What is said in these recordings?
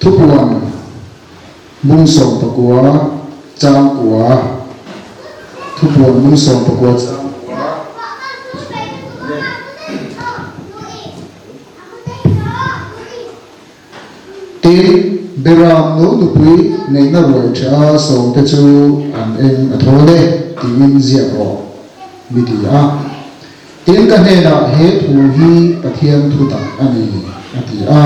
ทุกวันมุ่งส่งประกวดจางกัวทุกวันมุ่งส่งประกวดจางกัวตีเบรามโนนุปุยในนรกชาส่งแต่จูอันเอ็มอัทโหเลตีมินเจียรอมิดีอาตีนกันเฮน่ะเหตุหูฮีปะเทียนทุตังอันนี้อัติอา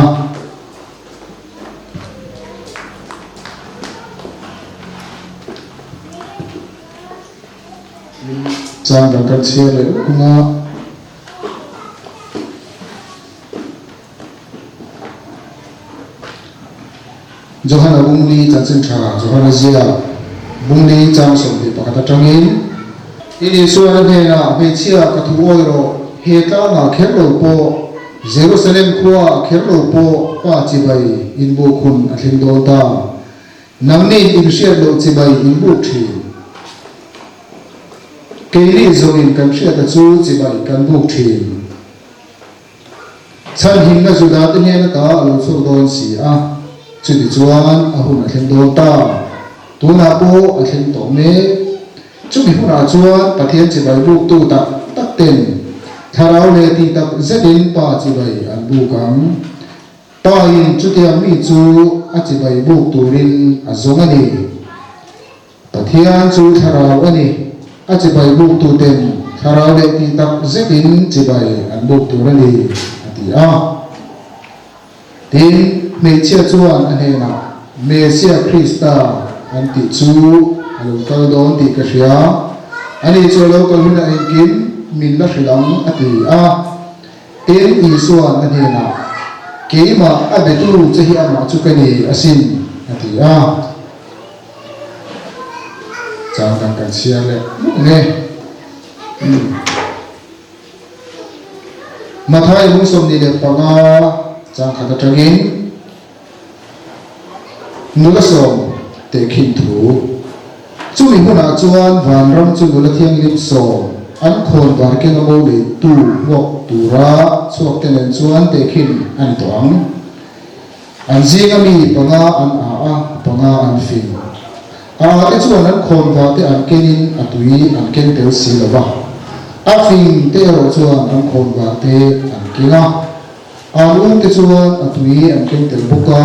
จางกันเชียร์เลยนะจงหันบุ้งลีจันทร์ชาจงหันเจียบุ้งลีจางสมดีปะกัตจังอินอินส่วนนี้นะเมเชียกัทุโอยโรเฮต้านาเคโรโปเยรูซาเล็มขัวเคโรโปป้าจิบัยอินบุคุณอัลิมโดตานังนี้อินเชียโลจิบัยอินบุทีเกลีโซอินกันเชียตจูจิบัยกันบุทีฉันหินนักสุดาตเนี่ยนะกาอลุสุดโดนสีอาจุดจวนอาหุนอัลิมโดตาตัวนาโปอัลิมโตเมจุดหุนอาจวนปะเทียนจิบัยบุตูตักตักเต็นทาราวเลตีตักเจดินป้าจิบัยอันบุกังป้าอินจุดยังมีจูอาจิบัยบุตูรินอาจงอันนี้ปะเทียนจูทาราวอันนี้อาจิบัยบุตูเต็นทาราวเลตีตักเจดินจิบัยอันบุตูรินอันที่อาทีเมเชียจวนอันนี้นะเมเชียคริสต์อันที่จูอันลูกกระโดดที่กระเชียอันนี้จูลูกกระหุ่นอันกินมินนักลังอันที่อาทีอีส่วนอันนี้นะเกี่ยมาอันเบตูจะเหียมาจุกันนี้อาศินอันที่อาจางกันเชียเลยเนี่ยมาท้ายมุสลิมนี่เด็กปังอาจางขัดจังอินนุลส่งเตคินถูจุลิมุนาจวนวันรำจุนุลเทียงลิมส่งอันคนบาร์เกนโมลิตูวกตูระสวกเตนจวนเตคินอันตวังอันซีกมีปังอาอันอาปังอาอันฟินที่จวนนั้นคนบาร์เตอันเกนินอัตุยอันเกนเตลซีลวะอาฟินเตโรจวนอันคนบาร์เตอันกินาลุงที่จวนอัตุยอันเกนเตลบุกา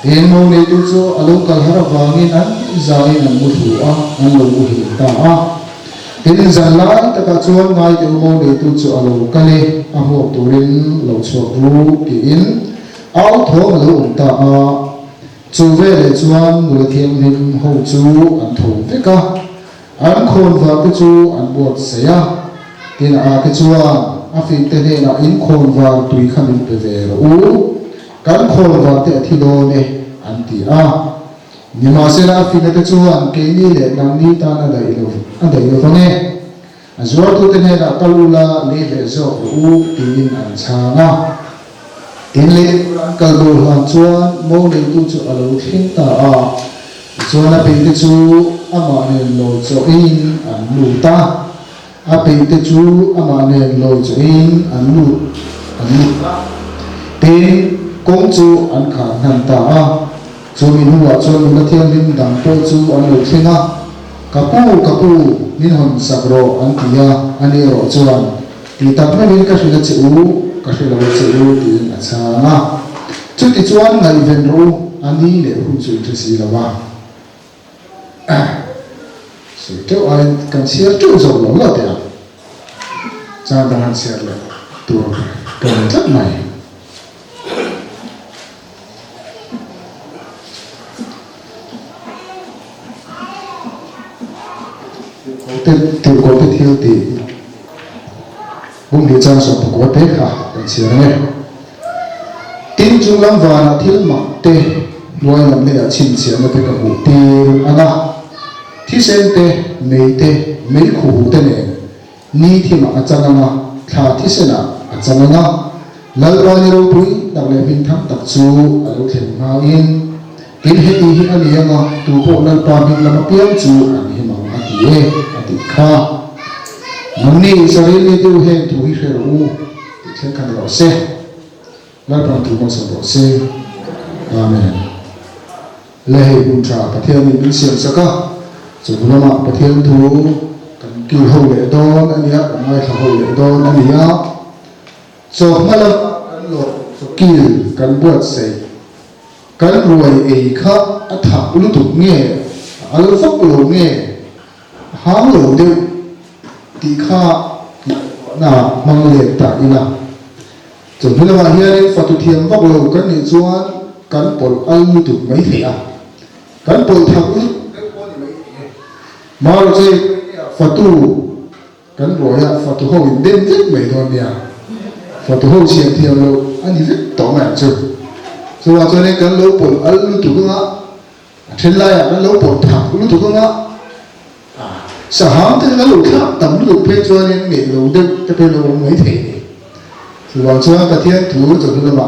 เอ็นโมเลตุโซอลุกัลฮาร์วางินอันใจนันมุทูอันลูกหิตาเอ็นจันลายตะกัจวนไงเอ็นโมเลตุโซอลุกัลเลอะหัวตุรินโลชวรูกิอินเอาท้องลูกตาจูเวเลจวนมุลเทียมนิมหูจูอันถูกเวกะอันคนว่ากิจูอันบวชเสียตินกิจวนอาฟิเตเนนะอินคนว่าตุยขันินเปเวรูการคนว่าเตะที่โดนเนี่ยอันที่นิมาเสนาฟินเตจวนเกนี่เลยนำนี้ตาอันใดโลฟังเนี่ยจวดตุเตเนนะกัลลาเลเวโซรูตินินอันชานะตินเลกัลบุลฮันจวนโมเลตุจูอลูทิ้งตาจวนอาเป็นเตจูอามาเนโลโจอินอันลูตาอาเป็นเตจูอามาเนโลโจอินอันลูตินกงจูอันขาดนันตาจูมินหัวจูนุลเทียนลิมดังโปจูอันลุทิงกับปูมินหอนสักโรอันที่อันนี้โรจวนที่ตัดไม่เป็นกระสุนจิอูที่อัชาจุดที่จวนไงเวนรูอันนี้เนี่ยหุ่นจุดที่สีละว่าสุดท้ายกันเสียจุดจบลงแล้วเดียวจางกันเสียเลยตัวกันจัดไหนที่กูไปเที่ยวตีบุ้งที่จ้างสอบกูไปค่ะเป็นเสียงเนี่ยตินจุลังวานาที่หมักเตะรวยน้ำเนี่ยชินเสียงมาเป็นกระหูตีอันน่ะที่เซนเตะไม่ขู่เตะเนี่ยนี่ที่มาอาจารย์นะถ้าที่เซนะอาจารย์นะแล้วรอยเราปุ้ยดักเลยมินทั้งตักจูอาลูกเห็นมาอินกินเฮตีฮิอันนี้ยังอ่ะตัวพวกนั้นปาบินลำเปียงจูอันนี้มาอันที่ติดข้ามันนี่อิสราเอลดูเห็นถูกเชื่อรู้ที่เชื่อกันเราเสียแล้วบางทีมันสะดวกเสีย Amen. Lê bùn trà Bà Thiên mình xiên sắc á dù nó mà Bà Thiên thú cần kỳ hậu lễ đón anh nhá cần ai thảo hậu lễ đón anh nhá so mà là cần lộ so kỳ cần buat say cần ruồi ấy khác thảo lúc tục nghe lúc phúc lộ nghe hám lộ đều tí khá na mang lệ tạ ina so như là hiện Phật tu thiền vóc lộ cần nên chuan cần bol lúc tục mấy thế à cần bol thảo mà rồi chơi Phật tu cần rồi à Phật tu hậu đêm rất mấy thôi nè Phật tu hậu xiên thiền lộ anh ấy rất tỏ mạn chứ rồi cho nên cần lâu bổn lúc tu cũng á trên lại à cần lâu bổn thẳng lúc tu cũng á sở hám thì cần lâu khác tầm lúc phê cho nên nghề lâu đêm ta phê lâu mấy thế rồi cho nên cái thiên thủ cho nên là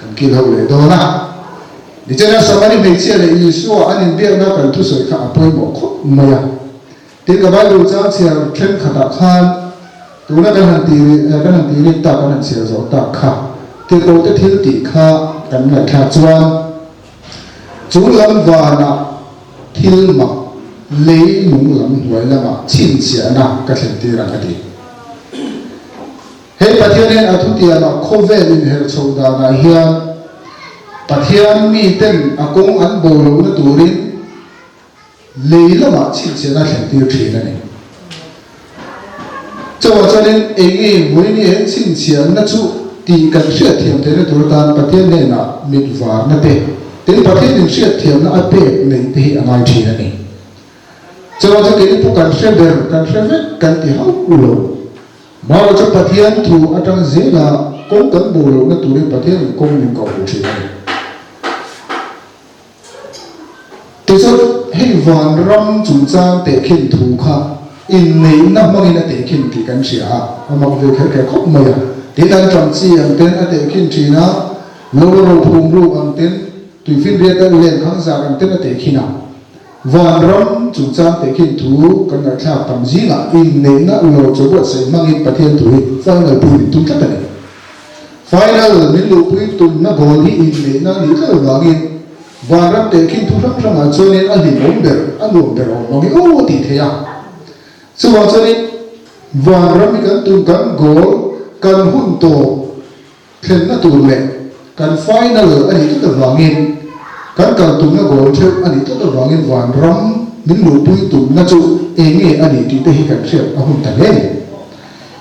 cần kỳ hậu lệ đó na để cho nên sao mà đi mấy chuyện này Giêsu anh em biết nó cần thu sợi khác bôi bỏ khóc mày à thì cái bài đầu trang sẽ khen khát đặc khan tụi nó cái hàng tỷ lên ta cái hàng sẽ rõ đặc kha thì tôi sẽ thiếu tỷ kha cái này kha chuan chúng lâm và na thiếu mà lấy lúng lắm vậy là mà chín sẽ na cái thành tỷ là cái gì hết bắt theo nên ở thu tiền là không về mình hết sâu đà na hiền bắt theo mi tên à cũng ăn bồ lúa nó tủ đi lấy là mà chín sẽ na thành tỷ chỉ là này cho nên anh mỗi ngày chín sẽ na chú thì cần sửa thiểm thế này tụi ta bắt theo nên là mình vào na bể thế bắt theo mình sửa thiểm na bể mình thì anh ai chỉ là này cho cái phụ cần sửa bể cần sửa vết cần thì học ulo mà cho bắt theo thu ở trong dễ là cũng cần bù lỗ na tụi bắt theo mình cũng mình có bù chỉ này thế sao hay vòn rong chúng ta để khiên thủ khác in này năm mươi là để khiên thì cần sửa mà việc cái khóc mày thế đang chọn chi anh tên ở để khiên chỉ nó lâu lâu phùng lâu anh tên tùy phiên riêng đã lên kháng giả anh tên ở để khiên nào vòn rong chúng ta để khiên thủ cần là theo tầm gì là in này nó lâu chỗ bớt sẽ mang in bát thiên thủ phải là bùi tung chất này final mình lục bùi tung nó gọi in này nó lý là vàng in vàรับđể kinh thu rắm rắm mà cho nên anh bị ốm bẹt anh ốm bẹt nó bị ô thì thế à so cho nên vàรับcái tung cần gỗ cần hun tổ thêm nó tụt lệ cần phai nó lỡ anh ấy tất cả vàng in cần tung nó gỗ thêm anh ấy tất cả vàng in và rắm những lũ bụi tung nó chú anh ấy thì tới khi cần xem anh hun thành lên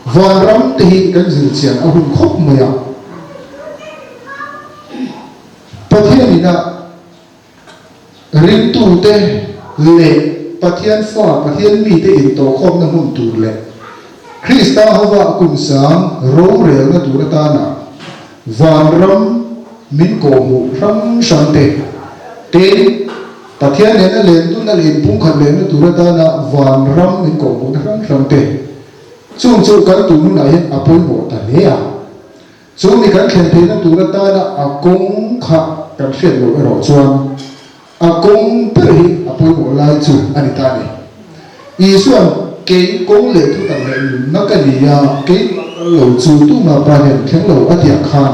và rắm thì cần giữ tiền anh hun khóc mày à bắt hiện mình à rin tu te lệ pathian pha pathian mi te in to khom na mun tu lệ Krista hawa kum sang rom rel na tu ta na van ram min ko mu ram sante te pathian ne na len tu na len pung khan len na tu ta na van ram min ko mu ram sante chung chu kan tu nu na hin apoi mo ta le ya chung ni kan khen the na tu ta na akong kha kan shet lo ro chuan akong perhi apoi mo lai chu ani ta ni isuan ke kong le thu tang le na ka ni ya ke lo chu tu ma pa ne theng lo atia khan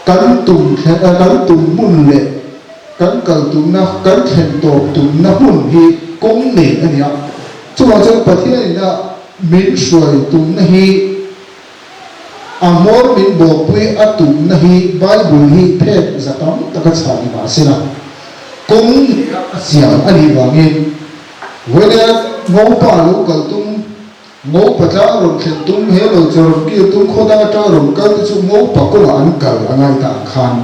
kan tum mun le kan kal tum na kan khen to tum na mun hi kong ne ani ya chu wa chu pathia ni na min shuai tum na hi amor min bo pui atum na hi bible hi phep zatam taka chani ma sina kong siam ani wangin wena ngau pa lu kal tum ngau pa cha ron khen tum he lo chor ki tum khoda cha ron kal chu ngau pa ko an kal angai ta khan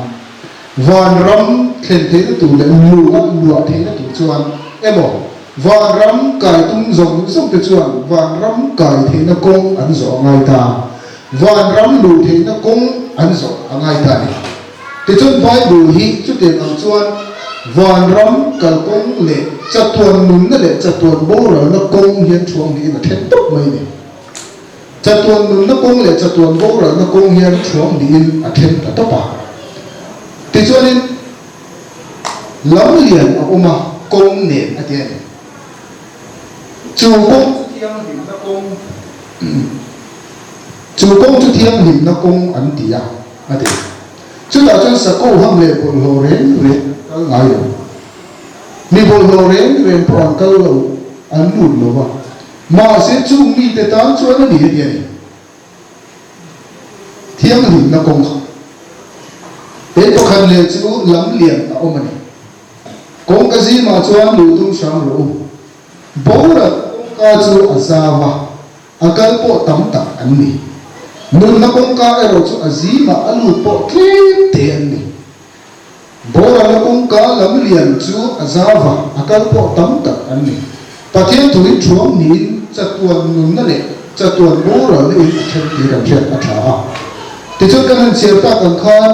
van ram khen the tu le lu the na tu chuan emo van ram kai tum zong te chuan van ram kai the na kong an zo angai ta van ram lu the na kong an zo angai ta ni te chun bible hi chu te ang chuan van ram kal kong le chatuan nun na le chatuan bo ra na kong hian chuang ni na then tok mai ni chatuan nun na kong le chatuan bo ra na kong hian chuang ni in a then ta to pa ti chuanin lam lian a oma kong ne a tian chu kong thiang lim na kong chu kong chu thiang lim na kong an ti ya a ti chúng ta cho sako ham le bol ho ren re kal ngai yo ni bol ho ren ren pon kal lo an nun lo wa ma se chung mi te tan chuan ani he ni thiam ni na kong te to khan le chu lam lian ta om ani kong ka ji ma chuan lu tung sang lo bora kong ka chu azawa akal po tam tak an ni nun na kong ka ero chu azima alu po tlem te an ni bora na kong ka lam lian chu azawa akal po tam tak an ni pathian thui thuam ni chatuan nun na le chatuan bora le in athen ti kan thiat atha ti chu kan cher ta kan khan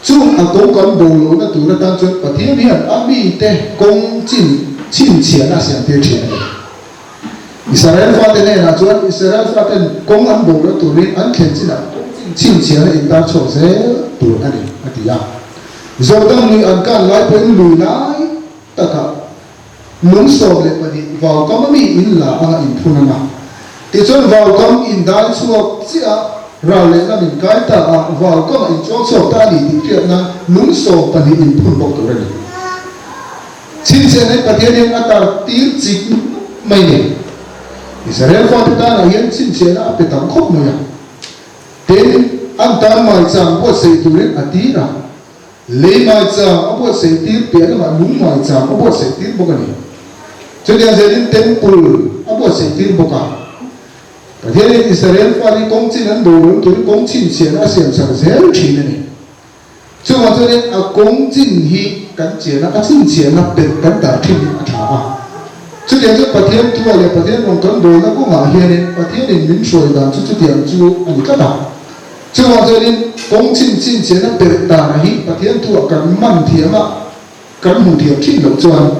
chu a kong kan bo lo na tu na tan chu pathian hian ami te kong chin chian a sian te thian Israel faten ne na chuan Israel faten kong an bo na tu rin an khen china chin chian in ta cho se tu ani atia zordam ni an kan lai pen lu lai taka lung so le pani vào kam mi in la anga in phunanga ti chuan vào kam in dai chuak chia ra le na min kai ta vào kam in chuak so ta ni ti tiat na lung so pani in phun bok tu ren chin chian ne pathian atar tir chik mai ne Israel faten ta na hian chin chian a pe tam khop mo ya ten an ta mai chang bo sei tu ren atira le mai chang a bo sei tir pe na lung mai chang a bo sei tir bok ani cho nên là temple abo sẽ tin bốc à, cái này Israel phải công trình anh đồ lớn tuổi công trình tiền anh xem sang dễ thì này, cho nên công trình hi cái tiền anh xin tiền anh biết cái đã thì anh thà, cho nên là phát hiện tu là phát hiện trong cái đồ nó cũng ngã hiện này, phát hiện nên mình soi đàn cho tiền chú anh cái đó, cho nên công trình tiền anh biết đã hi phát hiện tu cái man thiam à, cái mù thiam thì nó cho anh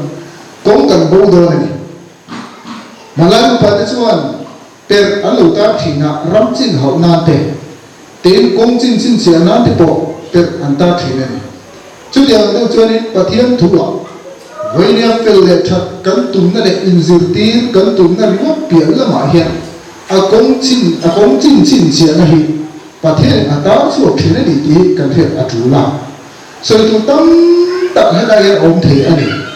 công cần bố đồ này mà lại một phần chuan per anh lục ta thì na ram chín hậu na te tên công trình chín xe na te bộ per anh ta thì này chú điều đâu cho nên phát hiện thủ lọ với niệm phật lệ thật cấn tung na để in dư tin cấn tung na riết biển là mà hiện công trình chín xe na hi phát hiện anh ta suốt thì này đi cần thiết chủ làm rồi tụ tâm tận hết đây ông thầy anh ấy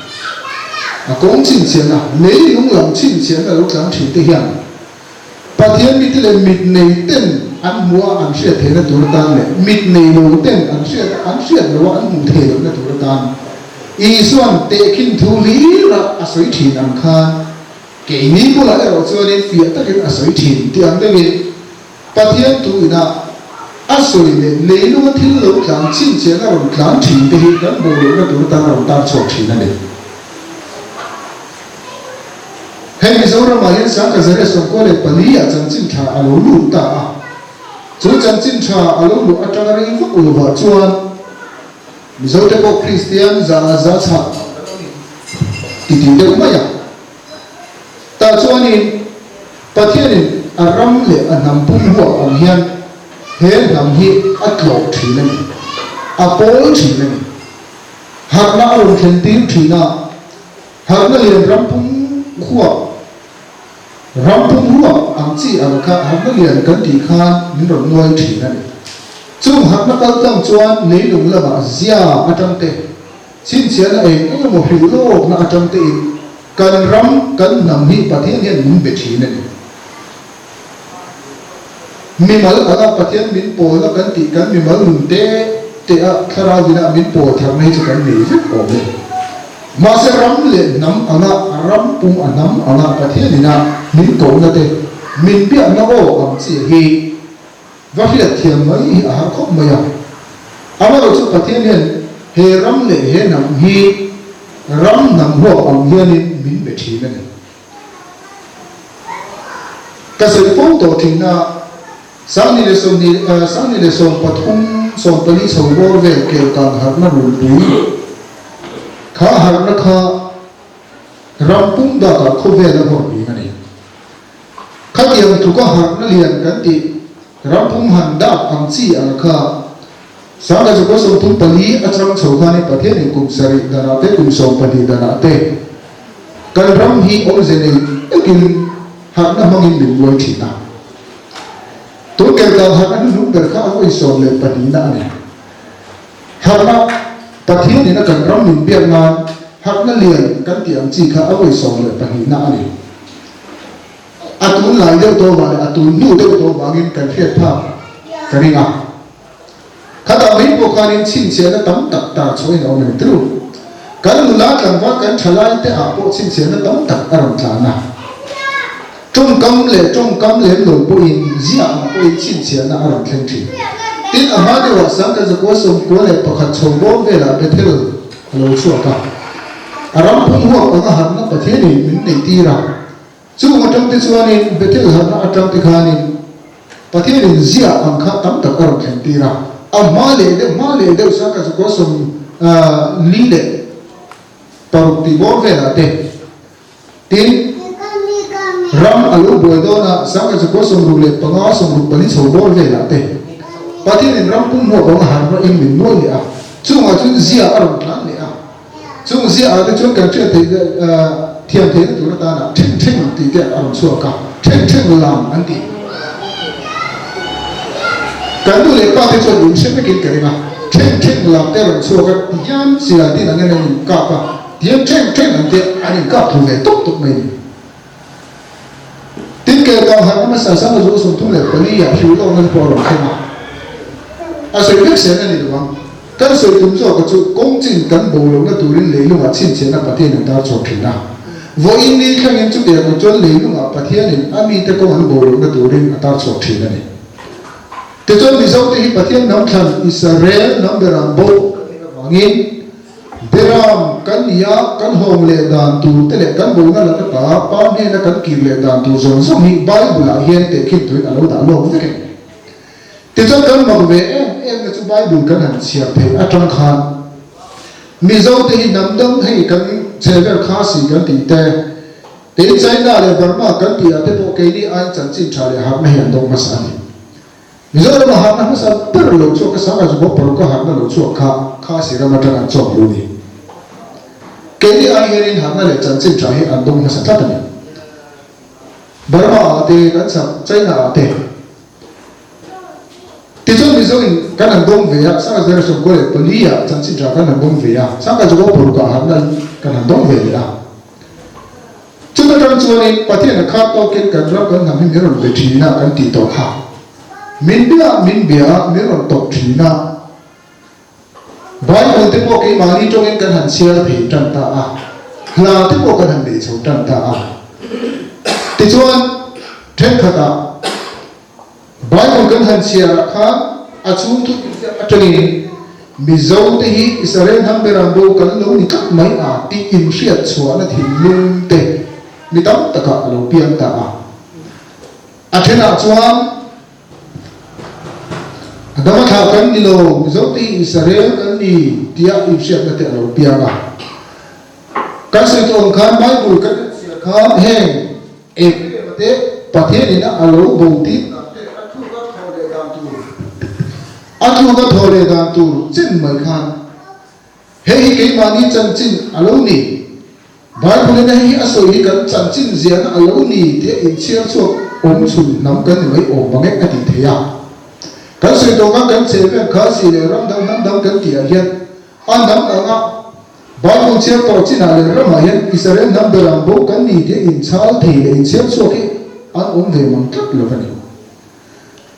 công trình tiền à lấy những lòng trình tiền là lúc làm chuyện thể hiện và thiên mỹ thì là mít này tên ăn mua ăn sữa thế là tuổi tan này mít này đầu tên ăn sữa là ăn mua thế là tuổi tan ý xuân tệ kinh thu lý là sấy thìn ăn khan cái này cũng là ở chỗ này phía tất cả sấy thìn thì ăn cái gì và thiên tuổi nào sấy này lấy những thiên lúc làm trình tiền là làm thìn thì cái bộ là tuổi tan là tan sốt thìn này hay bây giờ mà hiện sáng cái giờ sống qua để bali à chân chính thà alo lu ta chỗ chân chính thà alo lu ở trong cái phúc ulu vợ chuan bây giờ để có Christian za cha thì được mấy à ta chuan in ta thiên aram le anam pum ho ang hian he nam hi atlo thi ne apol thi ne har na ron thlen tin thi na har na le ram pum khuwa rampum ruộng ang chi ang kha hak na lian kan ti khan min ron nuai thi na ni chung hak na kal tam chuan nei lung lama zia atang te chin chian a eng mo hri lo na atang te in kan ram kan nam hi pathian hian min be thi na ni mi mal aga pathian min po la kan ti kan mi mal lung te a thara dina min po thar nei chu kan nei vek o le mà sẽ ram lên nắm anh ram pum anh nắm anh cái thế này na mình cố na thế mình biết nó ô ông chỉ hi và khi thiền mấy khóc mấy anh nói chút cái thế này he ram lên he nắm hi ram nắm ho ông hiền mình bị thi này cái sự phong độ thì na sáng nay là sông bắt hung sông tây sông bờ về kêu càng hạt na rùi rùi khá hạt nó khá rampung đã cả khu về là một bí này khá tiền thủ có hạt nó liền cái gì rampung hàn đã ăn chi ăn khá sáng nay có sông tung pali ở trong sầu khá này phát hiện cùng sari đàn ate cùng sông pali đàn ate cái ram hi ở dưới này cái hạt nó mang in bình luận chỉ nào tôi kêu cả hạt nó lúc được khá với sông lên pali na này harna pathian ina kan ram min biak man harna lian kan tiang chi kha awai som le pahi na ani atun lai deuh to ba atun nu deuh to bangin kan hriat pha kaninga khata mai po khanin chin che na tam tak ta choi no men tru kan lula kan wa kan thalai te a po chin che na tam tak aram tla na trong cam le lo po in zia po in chin che na aram thleng thi tin ama de wa sang ka ko som ko le pakhat chom bo ve la bethel lo chu ka aram phung ho ka har na pathe ni min nei ti ra chu ma tam te chuanin bethel har na atam te khanin pathe ni zia ang kha tam tak aram thleng ti ra ma le de sang ka ko som li le paruk ti bo ve la te tin ram alu boido na sang ka ko som ru le panga som ru pali chho bo ve la te pathian in ram pum ho bang har na in min no le a chunga chun zia aram tlan le a chung zia a de chung kan che the thiam the tu na ta na thing ti te aram chu ka thing lam an ti kan tu le pa te chu in se me kin kare na thing lam te aram chu ka yam sia ti na ne ka pa tiam thing an te an ka thu le tok me tin ke ka har ma sa sa zo so tu le pali ya hiu lo na po ro khema所以这些呢，你懂吗？但是动作个就恭敬跟无龙的独人雷龙啊，亲切那白天人家作品啊。我因你看见这点个做雷龙啊，白天人阿弥的讲很无龙的独人啊，他作品了呢。这做你说的白天能看以色列能被人保王因，别让跟你啊跟红雷单独，这里跟无那那个把面那跟吉雷单独，从从你拜不来现得去对阿老大老这个。thế cho cần mặc về em là chú bài đủ cần hẳn xiết thế ở trong khan mi dâu thì nằm đông hay cần chế về khá xí cần tỉ tê thế trái ra là vẫn mà cần tỉ ở thế bộ cái đi anh chẳng chỉ trả lời hạt này hành động mà sao mi dâu mà hạt nó sao bất lộ cho cái sáng là chú bộ có hạt nó lộ cho khá xí ra mà trong anh chọn luôn đi cái đi anh hiện hạt nó là chẳng chỉ trả lời hành động mà sao thật này vẫn mà thì cần sao trái ra thế thì cho mình nói cái hành động về á, sáng giờ chúng tôi là lý á, chẳng chỉ là cái hành động về á, sáng giờ chúng tôi bổ cả hành động cái hành động về á. Chúng ta trong chỗ này, bắt đầu là khát to cáiรับกันทำให้มีรถเวทีนะกันตีต่อขามินเบียมีรถตกทีนะบางคนที่พวกไอ้มานี่ตรงนี้กันหันเสียผีจันตาอ่ะลาที่พวกกันหันเดือดจันตาอ่ะที่ส่วนเทคขะบางคนกันหันเสียข้าอาชุมทุกอัจฉริยมิโซที่อิสราเอลทำเป็นรำดูกันแล้วนี่ก็ไม่อาจที่อินเสียชวนนั่นที่ลุงเตมิตั้มตะกะเราเพียงตาอาเทนาชวนดำมาข่าวกันนี่เรามิโซที่อิสราเอลกันนี่ที่อินเสียนั่นที่เราเพียงการสื่อตรงข้ามไบเบิลกันเสียข้ามแห่งเอกประเทศนี้นะเราบุญที่อันทุกข์ก็ทรมานตัวจิ้นเหมือนกันเฮ้ยกี่มานี่จันจิ้นอารมณ์นี่บางคนเนี่ยเฮ้ยอาศัยกันจันจิ้นเสียงอารมณ์นี่ที่อินเชียร์ช่วงอมชุนน้ำกันไม่ออกบางแง่อดีตเทียกันสื่อตรงกันเสียเป็นข้าศึกเลยรำดำกันเทียเฮียอันดำกันบางคนเชื่อต่อจิ้นอะไรรำมาเฮียอิสราเอลน้ำเดือดบุกันนี่ที่อินชาลที่อินเชียร์ช่วงที่อันอมเทียมันตัดเลยกันนี่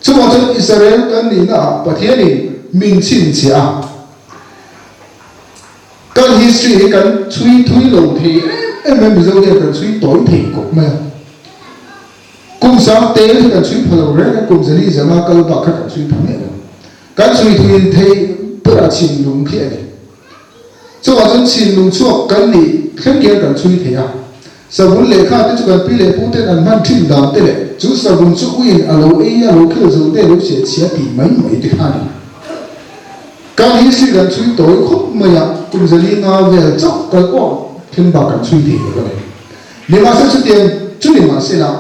ช่วงที่อิสราเอลกันนี่นะประเทศนี้มินชินเชียกัน history กันช่วยลงทีไม่รู้จะกันช่วยต่อยทีก็ไม่กุมสามเตลกันช่วยพลังแรงกุมจะนี่จะมากันบักกันช่วยทำเนี่ยกันช่วยทีทีเพื่อชินลงที่นี่ช่วงที่ชินลงช่วงกันนี่เข่งเกี่ยวกันช่วยทีสมุนเลขาที่จะกันปีเลพูดแต่อันมันทิ้งดาวเตลจู่สมุนช่วยอาลูเอียลูกคือจู่เตลูเสียเสียตีไม่ติดขันการฮิสกันช่วยตัวคุ้มไม่ยากคุณจะลีน่าเวลจับกันว่าถึงบักกันช่วยทีก็เลยนี่มาสักเดียวจุดนี้มาเสียละ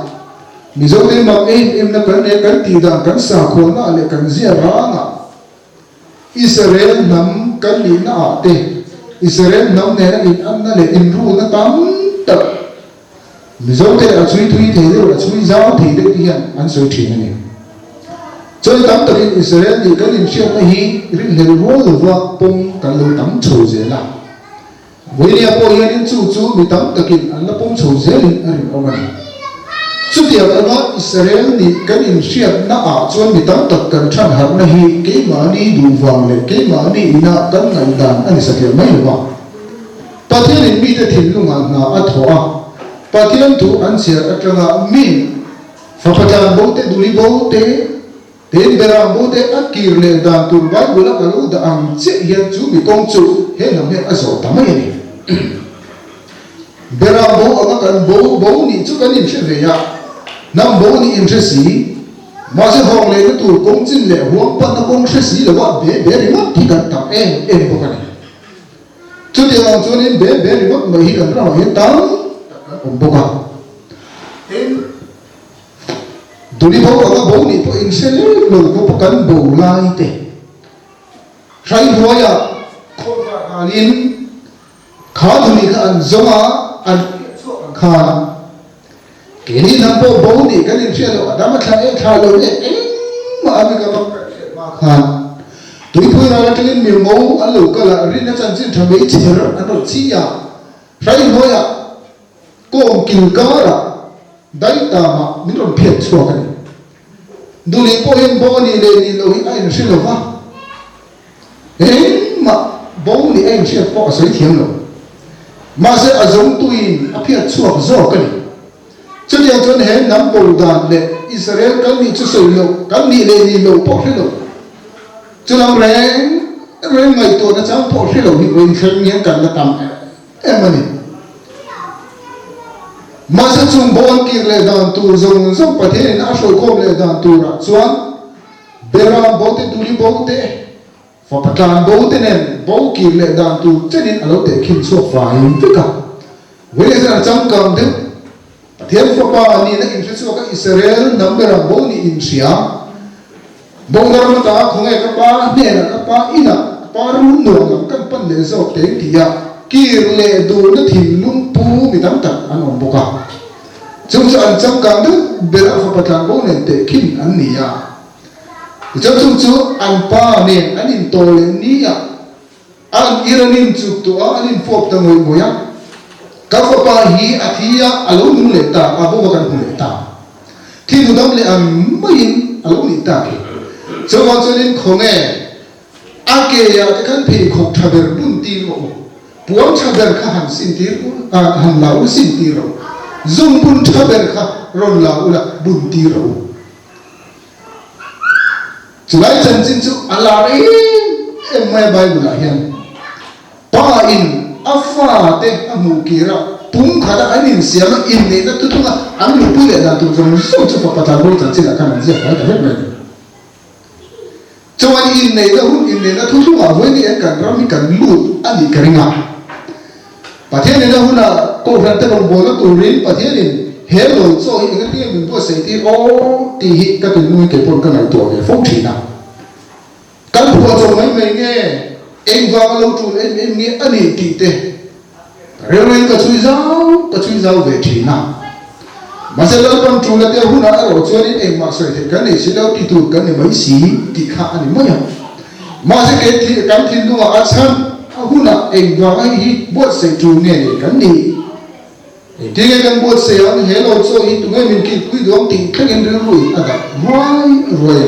มิโซเดมาเอ็มนักกันเนี่ยกันตีดังกันสาคนน่ะเลยกันเสียร้างอ่ะอิสราเอลนำกันลีน่าเตอิสราเอลนำเนี่ยอินอันนั่นเลยอินรู้นะตั้มตัดมิโซเดช่วยทีเดียวช่วยเจ้าทีเดียวที่อันช่วยทีนั่นเอง cho nên tắm tới Israel thì cái niềm siêu này hi riêng hiểu vô được vợ bông cả lâu tắm trầu dễ làm với nhà cô hiện đến chú bị tắm tới anh là bông trầu dễ lên anh ông này chút điều đó nói Israel thì cái niềm siêu nó ở cho bị tắm tới cần chăn hạt này hi cái mà đi đủ vàng này cái mà đi na tắm ngày đàn anh sẽ hiểu mấy được không bà thiên nên bị cái thiên luôn à ở thọ bà thiên thủ anh sẽ ở trong mình phải bắt đầu bố tế đủ đi bố tế đến bây giờ bố tế ác kỳ lệ đàn tụi vay bữa đó lúc đã ăn chết hiện chú bị công chủ hết làm hết ở sổ tắm ấy này bây giờ bố ở cái bố ní chú cái niệm sẽ về nhà năm bố ní im sẽ xí mà sẽ hòng lệ cái tụi công chính lệ huống bắt nó công sẽ xí là vợ bé đi mất thì cần tập em bố cái này chú điều làm cho nên bé đi mất mà hiện cần nó hiện tắm ông bố cái tụi đi bố ở bố ní tụi in sẽ lấy đồ của cần bố lại thế sai rồi à không phải anh khá tụi mình ăn giống ăn khá cái này nằm bố ní cái này sẽ là đám thay rồi đấy mà anh cái mà khá tụi tôi nói cái này miếng máu ăn lẩu cái là riêng nó chân chân thằng mấy chỉ rồi ăn được chi à sai rồi à cô ông kêu cá à đấy ta mà mình làm phiền xua cái này đủ lý bố hiền bố này lên đi lối anh sẽ làm gì ấy mà bố này anh sẽ bỏ sấy thiêng rồi mà sẽ ở giống tôi phiền xua rõ cái này cho nên cho nên nắm bầu đàn để Israel các vị cho sử dụng các vị lên đi lối bỏ hết rồi cho làm rèn ngày tuổi nó chẳng bỏ hết rồi thì mình phải nhớ cần là tầm em mà này mà sẽ dùng bốn kia lệ đàn tu dùng bà thế này nó sôi khôm lệ đàn tu ra xoan bê ra bố tế tu đi bố tế và bắt đàn bố tế nên bố kia lệ đàn tu cho nên ở đâu tế kinh số phải tất cả với lẽ ra chẳng cầm thức thiên phó bà ni nó in số các Israel nắm bê ra bố ni in xia bố ra mà ta không nghe các bà nè là các bà ina bà rung nổ làm các bạn lệ dọc tế thì ya kia lệ đồ nó thìm lung pu bị tắm tật anh ông bố cả chúng ta ăn trong cả nước bây giờ phải bắt đầu bố nên để kinh anh nhỉ à chúng ta ăn pa nên anh in tôi lên nhỉ à anh iranin chụp tụi anh in phốp tao ngồi ngồi á các phốp pa hi à thì à alo nung lệ ta à bố cái nung lệ ta thì tụi nó lệ ăn mấy alo lệ ta cho nên không nghe à cái cái phi khóc thà bер bún tin mà buông cha ber kha han sin tir han lau sin tir ro zum bun cha ber kha ron lau la bun tir ro chulai chan chin chu ala ri em mai bible la hian pa in afa te amu kira pum khada anin siam in ne na tu tunga am lu pu le da tu zum so chu pa ta ro cha chi la kan ji fa da he me cho anh in này là hút in này là thu thu ở với cái cảnh đó mình cần lụt anh đi cái ngã và thế này là hút là cô phần tới đồng bồi nó tù rín và thế này hết rồi so với cái kia mình có xảy thì thì hiện cái tình nuôi cái con cái này tuổi để phóng chỉ nào các phụ cho mấy nghe em vào lâu trụ em nghe anh ấy kỳ tệ rồi cái chui dao về chỉ nào mà sẽ lâu con trụ là tiêu hút ở cho nên em mặc sợi thì cái này sẽ lâu thì tụ cái này mấy xí thì khá này mới nhở mà sẽ cái thì cái thiên đúng là chân hút là em vào cái gì buốt sợi trụ này cái này thì cái con buốt sợi anh hết lâu cho thì tụi mình kịp quý đường thì các em rồi à rồi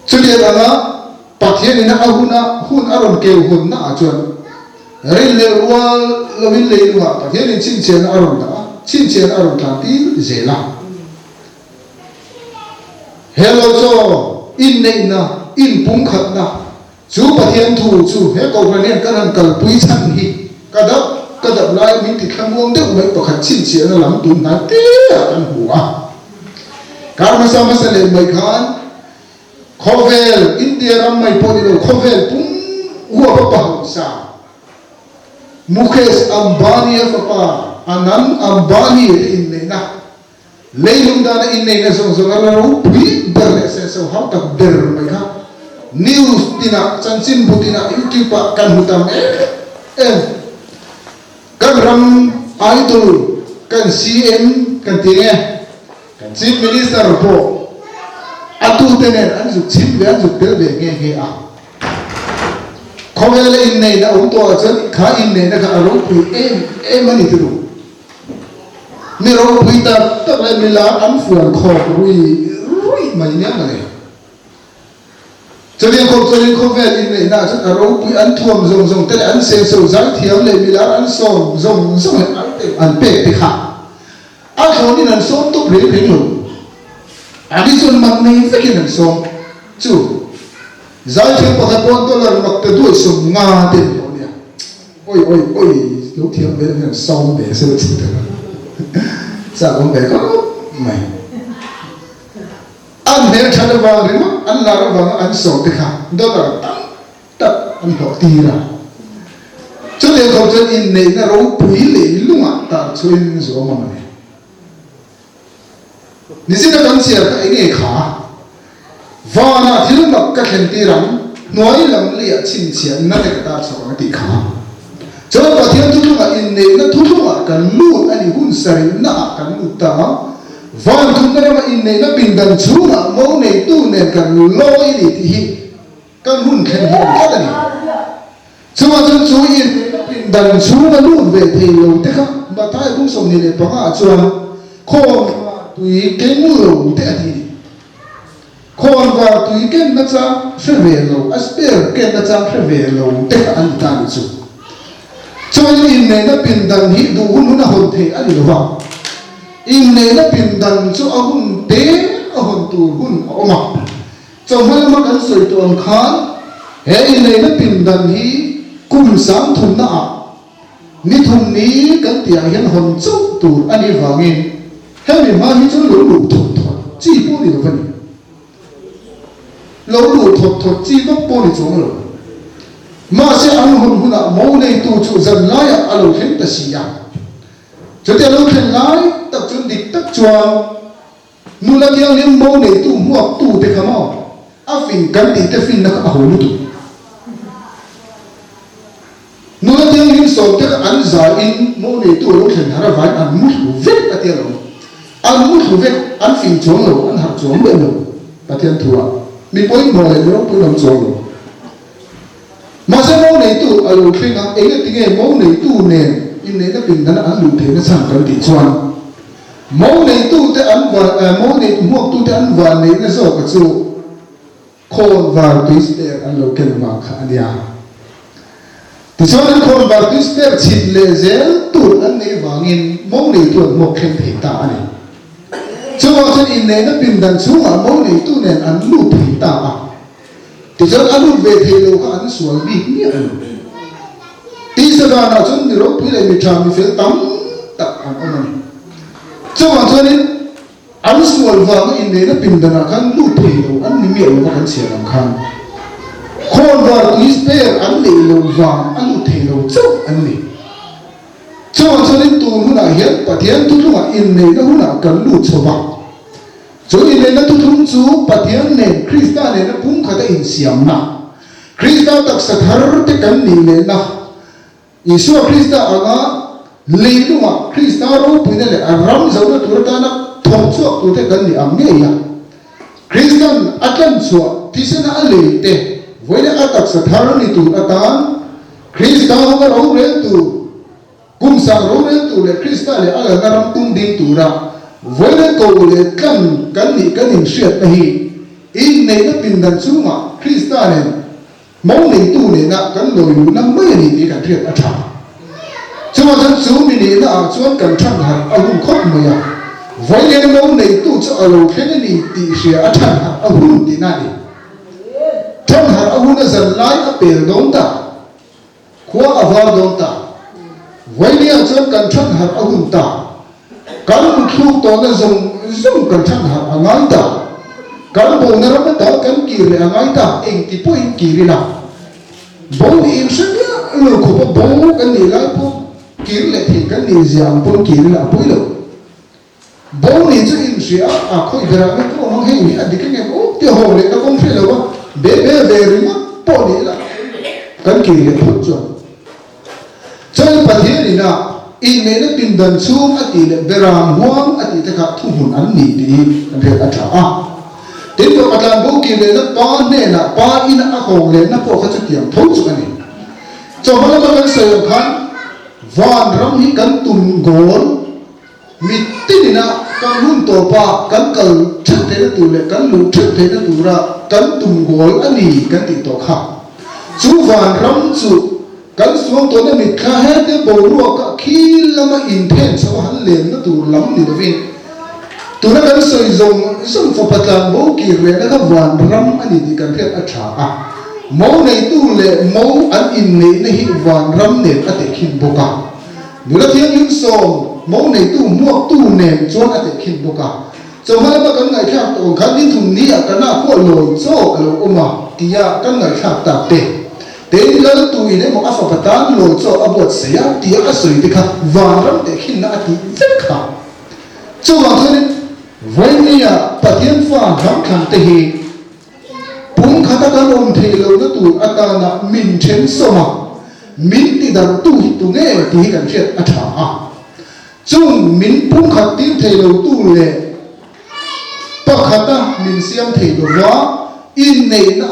cho nên là nó bạc thiên này nó hút ở trong kêu hút nó ở chuẩn rồi lều qua là mình lấy luôn bạc thiên này chín chén ở trong đó chín chén ở trong thằng tí dễ làm hello cho in này na in bung khát na chú bạc thiên thủ chú hết cầu về nên cái thằng cần túi chăn hi cái đó lại mình thì không muốn được mấy bậc chín chén là lắm tụi nó tí ăn hùa cái mà sao mà sẽ lên mấy khán Khovel India ram mai podi lo Khovel pung ua pa sa Mukesh Ambani fa Anand Ambani in ne na leilung da in ne na so la ro bi ber se so how ta ber mai kha news tina chanchin butina youtube pa kan hutam kan ram idol kan cm kan tinge kan chief minister po atu tenen an juk chim ve an juk tel ve nge a khomel in nei na um to chan kha in nei na kha ro pui em ani tu mi ro pui ta lai mi la an fuan kho rui mai nya ma le cho nên không về in này na chắc aro bị ăn thuồng dùng tới ăn sen sầu rắn thiếu này bị lá ăn sầu dùng ăn bể thì khá ăn thôi đi ăn sầu tốt lấy lấy luôn ăn đi xuân mang này phải ăn sầu chú giải thiếu bao nhiêu con tôi là mặc từ đuôi sùng nga tiền rồi nè ôi lúc thiếu về ăn sầu bể sầu chỉ được sao không bể có mày ăn hết chả được vào đấy mà ăn là nó vào ăn sầu thì khác đó là tắt ăn họ tì ra cho nên câu chuyện in này nó rau bùi lì luôn à ta chuyên rồi mà này你现在讲起来个一个卡và na thiếu mặc cái hình tì rằng nói làm liệt chính chuyện nó để ta chọn cái tì卡cho nên bà thiếu thu mà in này nó thu mà cái lúa anh hun sari na cái lúa ta vâng chúng ta mà in này nó bình đẳng chú mà mẫu này tu này cần lôi đi thì cần hun khen hiện cái này chứ mà chúng chú in bình đẳng chú mà luôn về thì lâu thế không mà thái cũng sống như này bằng à chuan khôn tùy cái mũ lâu thế thì khôn và tùy cái nó cha sẽ về lâu asper cái nó cha sẽ về lâu thế anh ta được chú cho nên in này nó bình đẳng hi đủ hun nó hồn thể anh được không in này nó bình đẳng cho ông tế ông tu hun ông mặc trong hai mắt anh soi tuần khán hệ in này nó bình đẳng hi cùng sáng thùng na ni thùng ní cái tiền hiện hồn chốc tu anh đi vào nghe hệ mình mà hi cho lỗ lỗ thọt chỉ bố đi được vậy lỗ lỗ thọt chỉ bố đi chỗ rồi mà sẽ anh hồn hun mẫu này tu chủ dần lại alo thêm ta xì à cho nên lúc thành lái tập trung địch tập chuang nu là tiếng liên mô này tu mua tu thế không à phim cắn đi thế phim nó có hậu tu nu là tiếng liên sầu thế ăn giải in mô này tu lúc thành hara vải ăn mút vết là tiếng rồi ăn mút vết ăn phim chuang rồi ăn hạt chuang bên rồi là tiếng thua mình bôi mồi nó bôi làm chuang rồi mà sao mô này tu ở lúc thành à ấy là tiếng mô này tu nè in này nó bình đẳng ăn lụt thế nó sang cái tỷ chuan mẫu này tu thế ăn và mẫu này mua tu thế ăn và này nó rồi cái số khôn và twister ăn lâu kêu mà khá nia thì cho nên khôn và twister chìm lệ dễ tu ăn này vàng in mẫu này tu một khen thể ta này cho nên in này nó bình đẳng xuống ở mẫu này tu này ăn lụt thể ta thì cho ăn lụt về thì lâu có ăn xuống bị nhẹ tí giờ nào chúng mình rốt với lại mình chạm mình phải tắm tập ăn ông này cho nên ăn xuống vàng in đấy nó bình đẳng khăn lụt thì đâu ăn miếng miệng nó vẫn xỉa làm khăn khôn vào túi spare ăn lì lâu vàng ăn lụt thì đâu chốc ăn lì cho nên tu hú nào hiện và thiên tu tu in đấy nó hú nào cần lụt cho vàng cho in đấy nó tu tu chú và thiên nền Christa này nó cũng có thể in xiêm na Christa tập sát har te cần nì này na Isu Krista anga leidu ma Krista ro puine le aram zauna turta na thongchuak tu te kan ni am nge ya Kristan atlan chuak tisena aleite voile atak sa tharani tu atan Krista ho ro re tu kum sa ro re tu le Krista le ala ngaram tum ding tu ra voile ko le kan ni shiat nahi in nei na pin dan chu ma Krista ne mong này tu này na kan loi lu na mai ni ti kan thiet a tha chuma chan chu mi ni na chuan kan than har a hum khop mai ya voi le mong này tu cha a lo khen ni ti sia a than har a hum ti na ni than har a hum na zan lai a pel dong ta khwa a va dong ta voi le chuan kan than har a hum ta kan mu thu to na zong kan than har a ngai ta kan bo na ram ta kan ki le angai ta eng ti po in ki ri la bo ni in sha ya lo ko bo kan ni la po ki le thi kan ni jiang po ki ri la po lo bo ni chu in sia a khoi dra me ko no he ni a dik nge o ti ho le ka kong fe lo wa be ri ma po ni la kan ki le po chu chal pa thi ni na in ne na pin dan chung ati le beram huang ati ta ka thu hun an ni ti kan the a tha a đến độ bắt làm bố kia lên nó ba nè na ba in á hồng lên nó bộ khát tiệm thấu chút này cho mà nó vẫn sờ khăn van ram hi kan tum gol mit tin na kan hun to pa kan kal thut thế nó tu le kan lu thut thế nó tu ra kan tum gol ani kan ti to kha chu van ram chu kan suang to na mit kha he te bo ru ka khi lama in then so han len na tu lam ni vin tu na kan soi zong fo patlan bo ki re na ka van ram ani di kan phet a tha a mẫu này tu lệ mẫu ăn in này này vàng râm nền ở tại kinh bồ cả nếu là thiên yếm sòng mẫu này tu mua tu nền cho ở tại kinh bồ cả cho hai ba cái ngày khác tổ khát đi thùng ní ở cái nào có lồi cho ở lồi ôm à thì à cái ngày khác tạm tệ đến là tu này một áp phật tán lồi cho ở bột sấy thì ở sợi thì khác vàng râm tại kinh là thì rất khác cho vào thế với nia bát thiên vàng râm khăn tê bung khata kan om thelo na tu atana min chen soma min ti dar tu hi tu nge ti kan chet atha chung min bung khat tin thelo tu le pa khata min siam thelo wa in nei na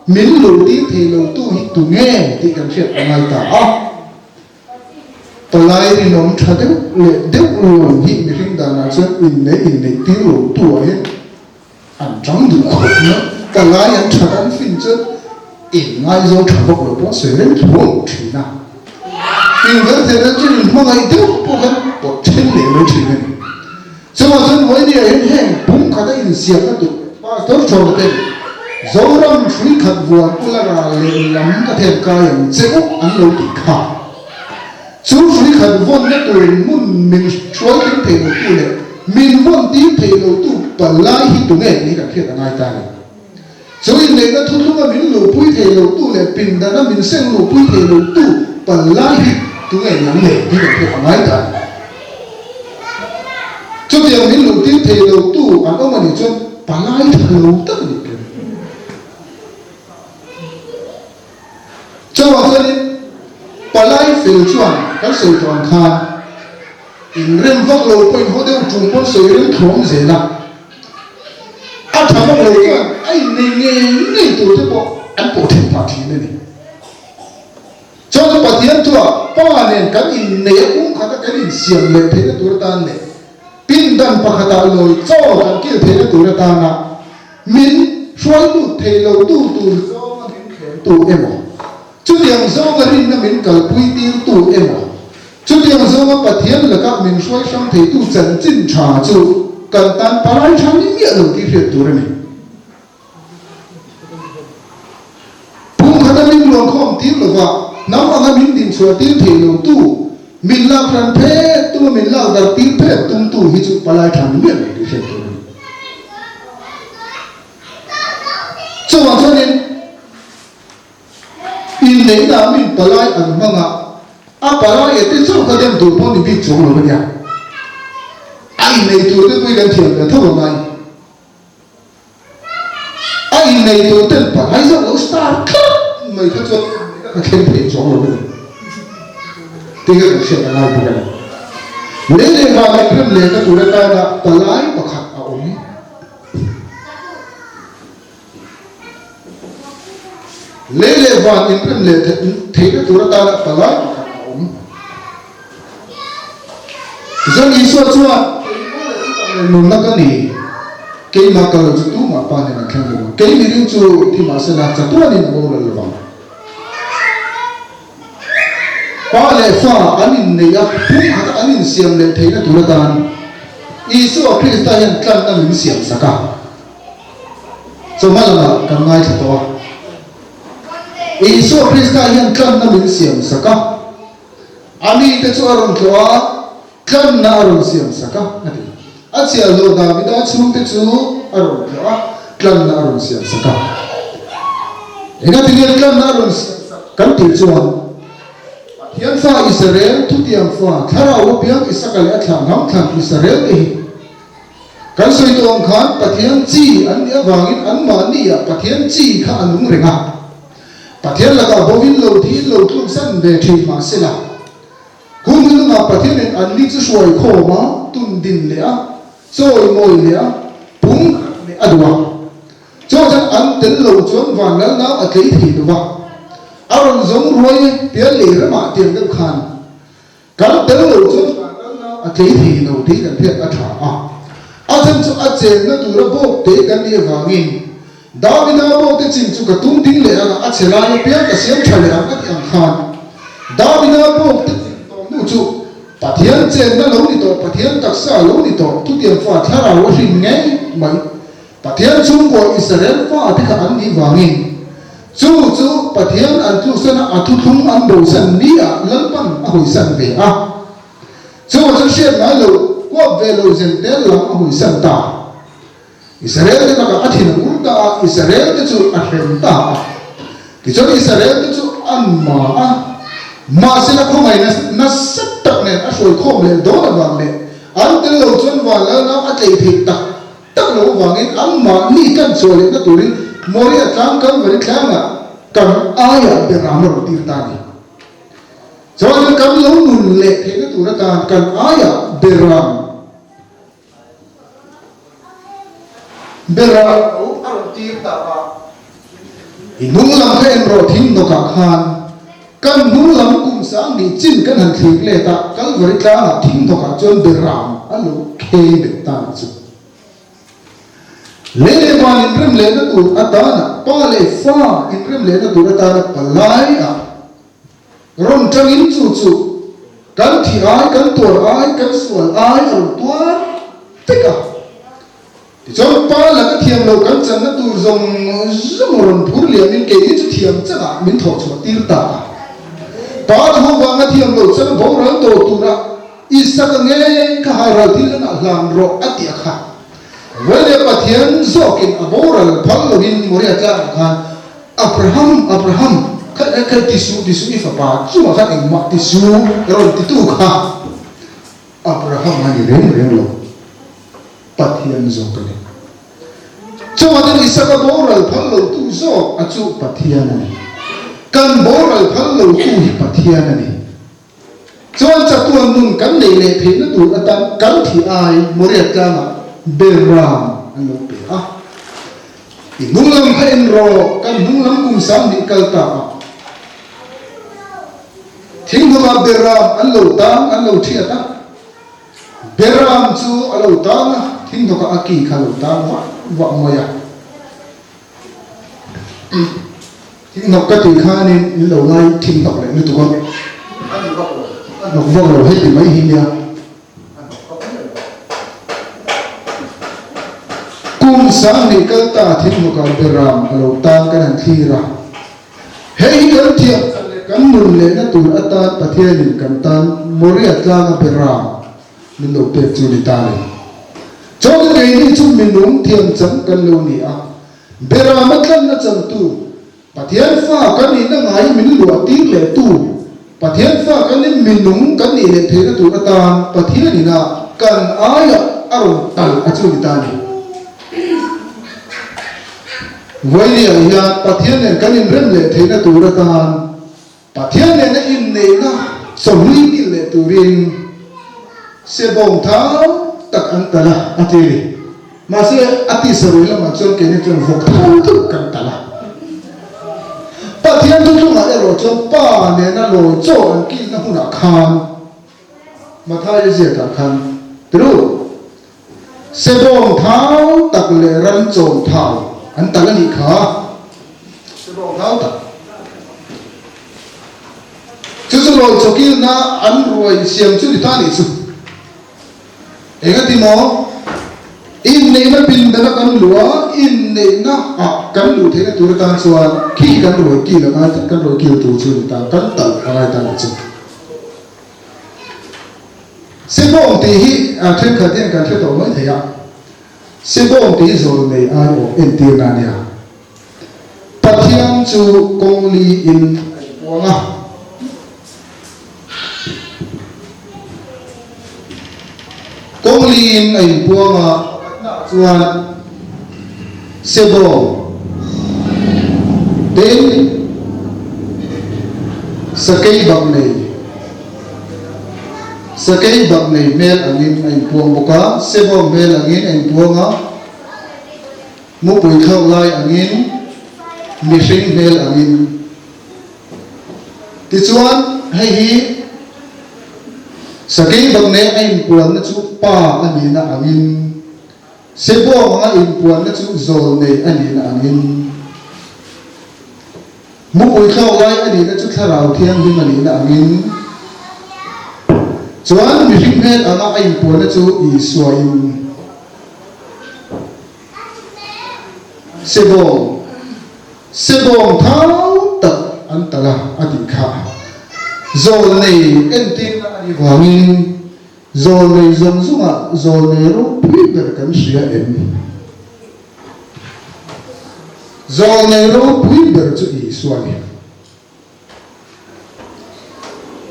min lu tin thelo tu hi tu nge ti kan chet angai ta palai ri nom thade le deu lu hi mi ring da na chen in nei ti lu tu a an chang du kho na cả lái anh chặt anh phim chứ ít ngay rồi chặt bọc rồi bó sấy lên thùng chỉ na phim cái thế đó chứ mà ngay đâu bó cái bó trên để nó chỉ này cho mà dân với đi anh hẹn bung cả cái xiêm nó tụ ba tốt cho nó tên dấu râm suy khát vua cũng là lên lắm cái thèm cay anh dễ ăn lâu thì khá chú suy khát vua nó tụ muốn mình chuối cái thèm nó tụ này mình muốn tí thèm nó tụ bà lái hít tụ nghe đi cả kia là ngay ta này cho nên này nó thu mà mình lù bụi thề lù tu là bình đã nó mình xem lù bụi thề lù tu bản lai tu ngày nắng lệ đi được cái nói cả cho tiền mình lù tiếng thề lù tu anh ông mà để cho bản lai thề lù tất cả những cái cho vào thế đi bản lai phải chuẩn các sự toàn khan in rem vóc lù quên hỗ trợ trùng con sợi đến thốn dễ lắm anh thằng ông lù cho anh này tụi tôi bỏ anh bỏ thêm phát triển này cho tôi bắt tiền chua bao nhiêu cái in này cũng khá cái in xiêm này thế là tụi ta này pin đan bạc hạt lồi cho cái kia thế là tụi ta na mình xoay tụt thế lâu tụt do mà mình khéo tụt em à chút tiền do mà mình mình cần quy tiêu tụt em à chút tiền do mà bắt tiền là các mình xoay sang thế tụt chân chính trả chú cần tan phá lại sang những nghĩa đầu tiên việc tụi này mình luôn không tiếng là vậy nắm anh mình định sửa tiếng thì lâu tu mình làm thành thế tu mình làm đặt tiếng thế tung tu hi chụp lại thành miệng này thì cho nên in đấy là mình phải lại ăn măng à phải lại cái chỗ cái điểm tụi bọn mình bị trốn rồi nhỉ anh này tụi tôi đem tiền là thâu này anh này tụi tôi phải lại ra ở star mày cứ cho cái khen thưởng cho rồi thì cái chuyện là ai cũng vậy lấy vào cái phim lệ cái tụi ta là ta lái và khát à ổn lấy vào cái phim lệ thì cái tụi ta là ta lái và khát à ổn dân ý số chua nung nát cái này cái mà cái là chút mà pa này là khen được cái gì cũng chú thì mà sẽ là chút này là bao lâu rồi pa lệ pha anh in này á cũng hạt anh in xiêm lệ thấy là tụi ta Isu Krista yang kan na min siam saka so malama kan ngai thatoa Isu Krista yang kan na min siam saka ani te chu aron tloa kan na aron siam saka ati achia lo da vida chung te chu aron tloa kan na aron siam saka ena tinel kan na aron kan ti chuan hian fa Israel tu tiang fa thara wo piang isakal athang ham thang Israel te kan soi tong khan pathian chi an nia wangin an ma ni ya pathian chi kha anung renga pathian la ka bowin lo thi lo tlum san ve thi ma sela kun nu ma pathian en an ni chu suai kho ma tun din le a soi moi le a pung ne adwa cho rằng ăn tính lâu chuan và nó ở cái thì đúng không ron giống rồi tiền lì ra mà tiền cái khăn cái tính lâu chuan và nó ở cái thì đầu tiên cần thiết ở thả chân cho ở trên nó tụi nó bốc tế cái này vào nghìn đó vì nó bốc tế chỉnh cho cái tung tiếng lệ là ở trên lại biết cái xiêm trời là cái tiếng khăn đó vì nó bốc tế chỉnh tông nó chụp bà thiên trên nó lâu đi tổ bà thiên đặc xã lâu đi tổ tu tiền phạt thả ra vô hình ngay mấy bà thiên chung của Israel phá thì cả anh đi vào nghìn chú bà thiên anh tu sân à tu thung anh đầu sân đi à lớn bằng hồi sân về chú cho xem nói lâu qua về lâu dần đến lắm hồi sân ta Israel thì nó cả thiên cũng ta Israel thì chú ăn hiện ta thì cho Israel thì chú ăn mà sẽ là không phải nó sắp tập này nó rồi không lên đó là vàng này anh từ lâu chân vàng là nó ăn lấy thịt tắc lâu vàng ấy anh mà ni căn rồi lên nó tụi đi mỗi ngày sáng cấm với sáng à cầm ai à để làm một tiêu tan này cho nên cấm lâu nguồn lệ thế nó tụi nó tan cầm ai à để làm lâu ăn tiêu tan nung làm cái em rồi thím nó cả khan kan nung lam kum sang ni chin kan han thik le ta kal gori tla na thing to ka chon be ram alu khe be ta chu le ban in rem le na tu atana pa le fa in rem le na tu atana palai rom chang in chu kan thi ai kan tor ai kan sual ai al tua teka ti chon pa la ka thiam lo kan chan na tu zong ron phur le min ke ni chu thiam cha min tho chu tir ta đó thu vàng cái thiềm đầu chân bóng rắn tổ tụ ra Isaac nghe cả hai rồi thì nó làm rõ ắt tiệt khác với lại bà thiên do kinh bóng rắn phật lâu in mỗi ngày ra khan Abraham cái tisu if bà chú mà khác anh mặc tisu rồi titu khác Abraham hay rèn lo bà thiên do cái này cho nên Isaac bóng rắn phật lâu tu do chú bà thiên này kan boral phalo tu hi pathian ani chuan chatuan nun kan nei le phe na tu atan kan thi ai moria tlama beram alo pe nunglam phain ro kan nunglam kum sam ni kal ta thing ma beram alo thia ta beram chu alo ta thing do ka aki khalo ta wa moya nó cái tuổi khá nên lâu nay thinh đọc lại như tụi con nó vâng rồi hết thì mấy hình nha cung sáng này cái ta thinh một cái bề ram lâu ta cái này thi ra hết cái thiệp cái mùn lệ nó tụi ta ta thiên nhìn cái ta moriat la cái bề ram mình đầu tiên chú đi ta này cho cái này chúng mình đúng thiền chấm cái lâu này bề ram mất lần nó chấm tu Pathian pha kan ni na ngai min lu ti le tu Pathian pha kan ni min nung kan ni le the tu atan Pathian ni na kan aya aro tal achu ni ta ni voi ni ya Pathian ne kan in rem le the tu atan Pathian ne na in ne na som ni ti le tu rin se bong thao tak an tala atiri ma se ati sarui la ma chon ke ne chon vok thau tu kan tala Pathian tu tu ngài rồi cho ba nên là rồi cho anh kia nó không được khăn mà thay gì cả khăn đúng sẽ bong tháo tắc lệ rắn trộn tháo anh ta là gì cả sẽ bong tháo tắc chú rồi cho kia na anh rồi xem chú đi ta đi chú em cái gì mà in này nó pin đó nó cắn lúa in này nó cắn lúa thế là tụi ta xoan khi cắn lúa kia là ngay cắn lúa kia tụi chúng ta cắn tận ngay ta là chứ sẽ bông tí trên khởi tiên cần thiết tổ mới thấy ạ sẽ bông tí rồi này ai ở in tiền là nè Pathian chu công lý in buông công lý in ảnh buông chuan sebo đến sakei bang này mel angin anh buông boka sebo mel angin anh buông mu pui khau lai angin mi hring hmel angin ti chuan hei hi sakei bang ne a in puan na chu pa ani na angin sebo anga in puan na chu zol nei ani na angin mu pui khau lai ani na chu tharau thiang hi mani na angin chuan mi hring hmel anga a in puan na chu I suain sebong thau tak antala adikha zol nei entin ani wangin zol nei zong zunga zol nei ro pui ber kan sia em zol nei ro pui ber chu I suani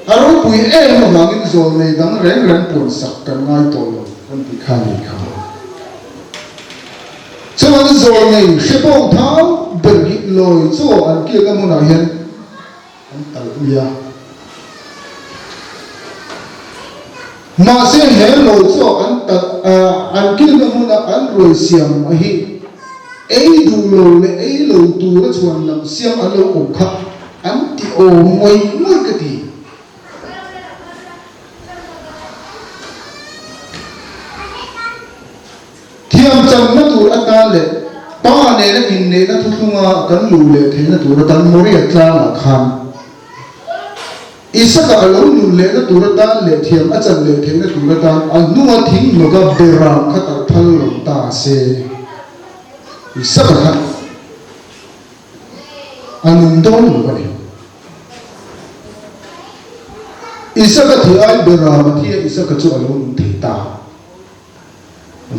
aro pui em wangin zol nei dang reng pon sak kan ngai tol kan dikha ni kha chuan zol nei sebong thau ber hi loi cho an kia ka muna hian an tal uya ma se he loi cho an kia ka muna an roi siam a hi ei du lo le ei lo tu ra chuan lam siam an lo om kha an ti o ngoi ka ti thiam cham na tur atan le pa ne na in ne na thu thunga kan lu le the na tur tan mori atla na khan isaka alo lu le na tur tan le thiam a chan le the na tur tan an nuwa thing no ga beram kha tar thal lo ta se isaka kha anum don lu ba ni isaka thi ai beram thi isaka chu alo thi ta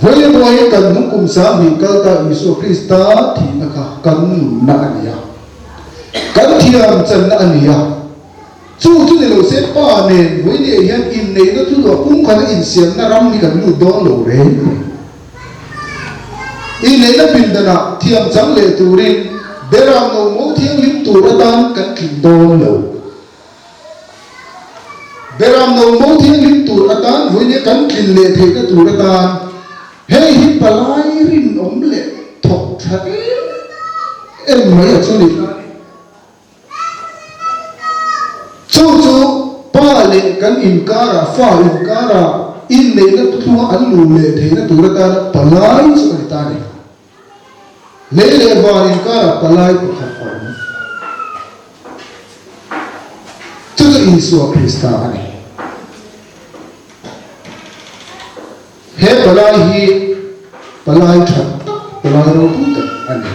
với mỗi cần những cùng sáng vì cơ ta Giêsu Christa thì nó cần na ania cần thiam chân na ania chú chú này lo sẽ pa nền với này hiện in này nó chú đó cũng còn in xiên na ram đi cần lu đó lo re in này nó bình đẳng thiam chẳng lệ tu rin để làm ngầu mẫu thiêng lim tu ra tan cần kinh đó lo để làm ngầu mẫu thiêng lim tu ra tan với này cần kinh lệ thế nó tu ra tan hei hi palai rin om le thok that em mai a chuli chu pa le kan inkara fa inkara in le na thua an lu le the na tur ta palai chu ta ne le va inkara palai ko kha chu Giêsu Christa ani he palai hi palai that palai ro put ani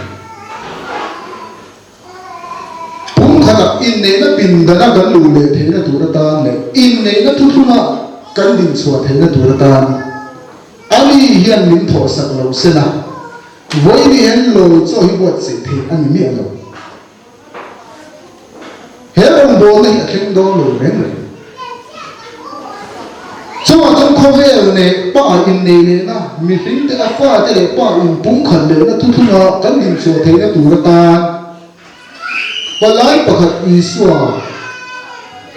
pum khata in ne na bin da na gan lu le the na tur ta le in ne na thu thuna kan din chua the na tur ta ali hian min tho sak lo sena voi ni hen lo cho hi bot se the ani mi alo he ron bo ni a thing do lo ren cho trong kho về này pa in này này na mi tính te pha te le pa in pung khan le na thu thu na kan in so the na tu ta palai pakhat iswa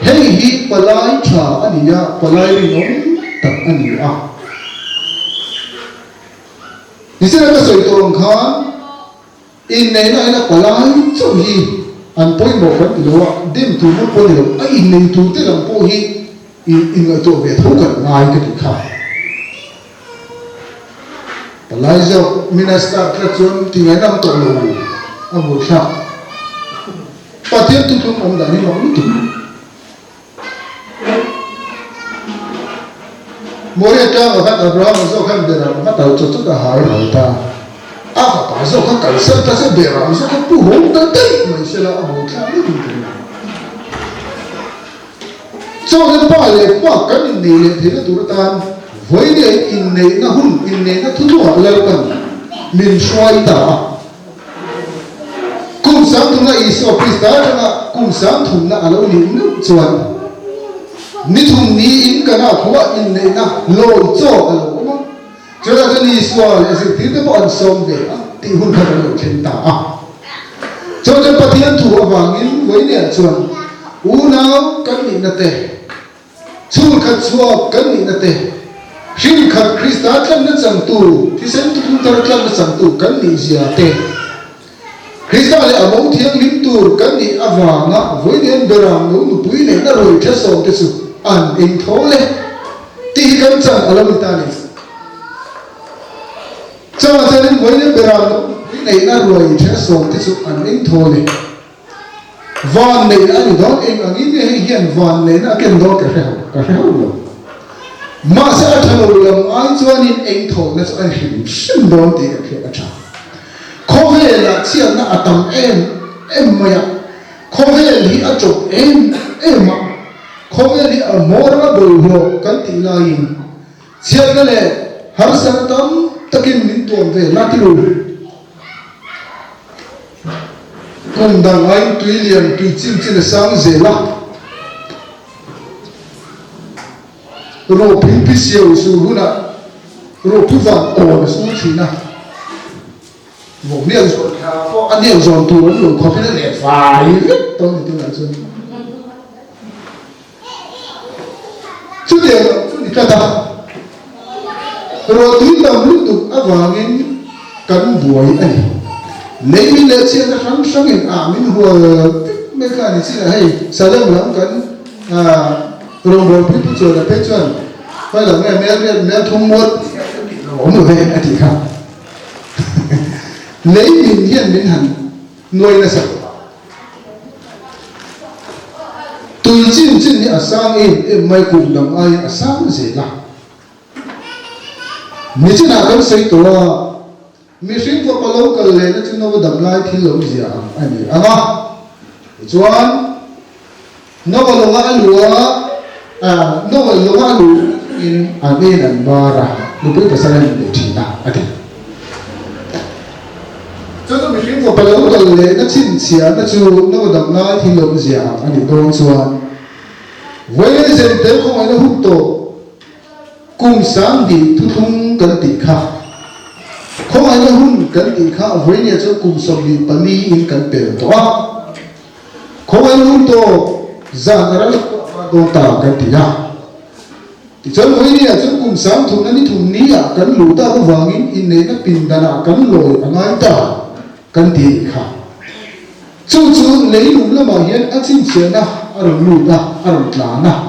hei hi palai tha ania palai ri nom tak ania isera ka soi tong khan in này na palai cho hi an poi mo kan lo dim tu mo po le ai in nei tu te lam po hi in người tổ về thấu cận ngay cái thứ khác, lại giờ minister các chuyện thì ngày năm tổ lù, ông buổi sáng, và tiếp tục ông đã đi nói tụi, mỗi cái ở các Abraham sau khi về làm các đầu cho tất cả hải hải ta, phải sau các cảnh sát ta sẽ về làm sau các phụ huynh ta đấy, mình sẽ là ông buổi sáng mới được. Cho nên ba lệ ba cái in này thì nó tụt tan với này in này nó hun in này nó thu thua lại cần mình xoay ta cùng sáng thùng là Giêsu Christa là cùng sáng thùng là alo nín nước chuan nín thùng ní in cái nào cũng in này na lôi cho alo mà cho nên cái Giêsu là sự thiếu cái bọn sông về thì hun không được khen ta cho nên bắt thiên thủ vàng in với này chuan u nào cái nín là tệ chul khat chua kan ni na te riêng khát Christa chân nó chẳng tu thì xem tu tu chân nó chẳng tu cần gì gì thế Christa lại ở mẫu thiêng lim tu cần gì avang á với nên berang nó bùi này nó rồi chết sầu thế sự ăn in thấu lên tí cần chẳng ở lâm ta này cho nên với nên berang nó bùi này nó rồi chết sầu thế sự ăn in thấu lên van này đã được đón em ở những cái hiện van này đã kèm đó cả heo rồi mà sẽ thằng lòng ai cho nên em thổi nó sẽ hiểu sinh đón thì cái cái cha có vẻ là chiếc nó tầm em mày có vẻ lý ở chỗ em mà có vẻ lý ở mỏ nó đổi hồ cái tỷ lại chiếc cái này har sang tâm ta kinh minh tuồng về là cái rồi cùng đàn anh tùy liền tùy chim sáng dễ lắm rồi phim phim siêu siêu hú na rồi thu vàng ổn xuống thì na một niệm rồi anh niệm rồi tu rồi có phải là phải tôi thì tôi là chân chút tiền chút đi ta rồi túi tầm lúc tục áp vào cái cắn buổi anh lấy mình lấy tiền nó sáng sáng hiện mình hùa mấy cái này chỉ là hay sao lắm cắn rồi rồi phim phim rồi là phim chuẩn phải là nghe thông muôn ổn rồi về thì không lấy mình hiện mình hẳn nuôi là sao tùy chim chim ở sang em mai cùng đồng ai ở sang gì là mình chỉ là cái xây tổ mình sinh vào bao lâu cái này nó chỉ nó đầm lại thì lâu gì anh ấy à chuan nó vào lâu ăn lúa nó vào lâu ăn lúa in anh ăn bara lúc bây giờ sang để chỉ là anh cho nên mình sinh vào bao lâu cái này nó chín chén nó chú nó vào đầm lại thì lâu gì anh ấy nói chuan với dân thế không ai nó hút tổ cùng sáng đi thu thung cần tỉ khá không ai nó hút cần tỉ khá với nhà cho cùng sống đi bắn đi in cần bể đó không ai nó hút tổ ra ra là đồ tạo cần tỉ khá thì cho với nhà cho cùng sáng thùng nó đi thùng ní à cần lũ ta có vàng in này nó pin đàn à cần lồi ở ngay ta cần tỉ khá chú lấy lũ là mà hiện ăn xin tiền na ăn lũ na ăn lá na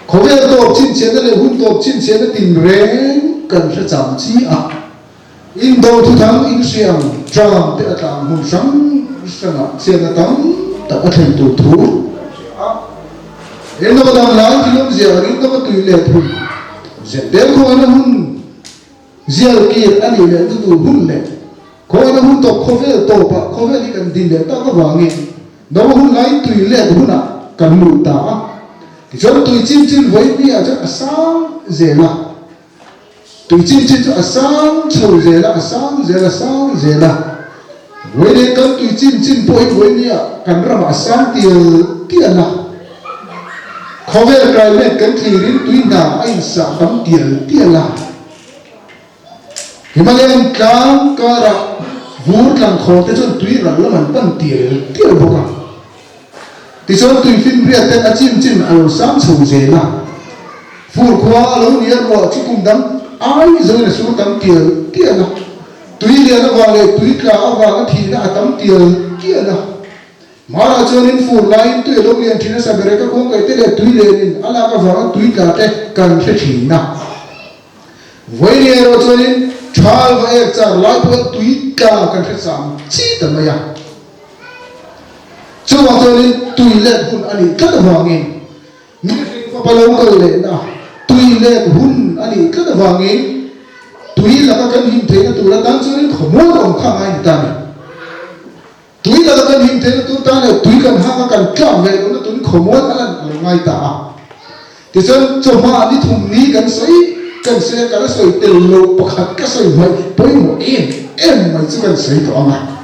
có vẻ tổ chín tiền đó là hun tổ chín tiền đó tìm rèn cần sẽ giảm chi à in đầu thu thắng in xiang tràm để làm hùng sáng sáng ạ tiền là tắm tập ở thành tổ thú in đâu làm lá thì lúc giờ in đâu có tùy lệ thôi giờ nếu không anh hun giờ kia anh đi lệ tụi hun lệ có anh hun tổ có vẻ tổ bạc có vẻ đi cần tìm lệ ta có vàng nghe đâu hun lấy tùy lệ hun à cần lụt ta thì cho tùy chim với đi à cho sáng dễ là tùy chim cho sáng chiều dễ là sáng dễ là với đây cần tùy chim với đi à cần ra mà sáng tiền là có vẻ cái này cần thì đến tùy nào anh sáng đóng tiền là thì mà lên càng ra vốn càng khó thế cho tùy là nó mình tăng tiền bộ cả thì cho tùy phim riêng tên chim ở sáng sầu dễ là phù khoa lâu nhiều rồi chứ cùng đắm ai rồi là số đắm tiền là tùy liền nó vào này tùy cả vào thì nó đắm tiền là mà là cho nên phù lại tùy lâu liền thì nó sẽ về các con cái tên là tùy liền anh làm vào tùy cả thế cần sẽ chỉ nào với liền rồi cho nên chal và ek trả lại tùy cả cần sẽ giảm chi tầm này à cho nên tùy lệ hun anh ấy rất là vàng nghe nhưng mà bao lâu cái lệ nào tùy lệ hun anh ấy rất là vàng nghe tùy là các cái hình thế là tùy là đang cho nên không muốn ông khang ai ta này tùy là các cái hình thế là tùy ta này tùy cần hai cái cần chạm về nó tùy không muốn anh là ngay ta thì cho mà đi thùng ní cần xe cái sấy tiền lô bạc cái sấy mấy bấy một em mà chỉ cần sấy đó mà